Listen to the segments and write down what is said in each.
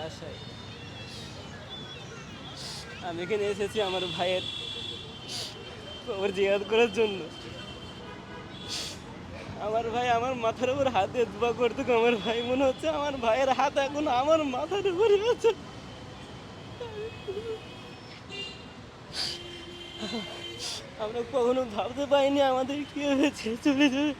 আশায় আমি এখানে এসেছি আমার ভাইয়ের খবর জিজ্ঞাসা করার জন্য। আমার ভাই আমার মাথার উপর হাত দিয়ে দোয়া করতো, আমার ভাই মনে হচ্ছে আমার ভাইয়ের হাত এখন আমার মাথার উপরে আছে। আমরা কখনো ভাবতে পারিনি আমাদের কি হয়েছে চলে যাবে।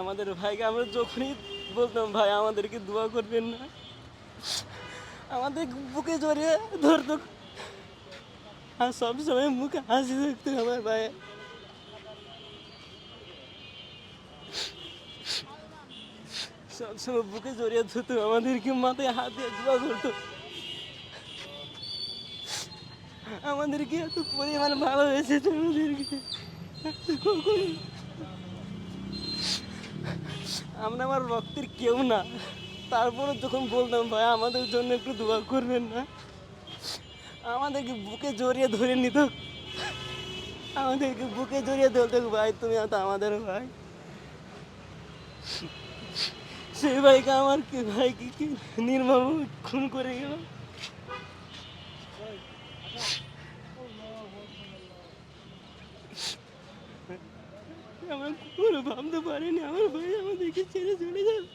আমাদের ভাইকে আমরা যখনই বলতাম ভাই আমাদেরকে দোয়া করবেন না, আমাদের বুকে জড়িয়ে ধরতো আর সবসময় মুখে হাসি থাকতো আমার ভাই। সবসময় বুকে জড়িয়ে ধরতো, আমাদেরকে মাথায় হাত দিয়ে দোয়া করতো, আমাদেরকে এত পরিমাণ ভালোবেসেছে আমাদেরকে কখনো। আমরা আমার রক্তের কেউ না, তারপরে যখন বলতাম ভাই আমাদের জন্য একটু দোয়া করবেন না, আমাদেরকে বুকে জড়িয়ে ধরে নিত, আমাদেরকে বুকে জড়িয়ে ধরতো ভাই তুমি তো আমাদের ভাই। সেই ভাইকে আমার কি ভাইকে কি নির্মম খুন করে গেল। আমরা কখনো ভাবতে পারিনি আমার ভাই আমাদেরকে ছেড়ে চলে যাবে।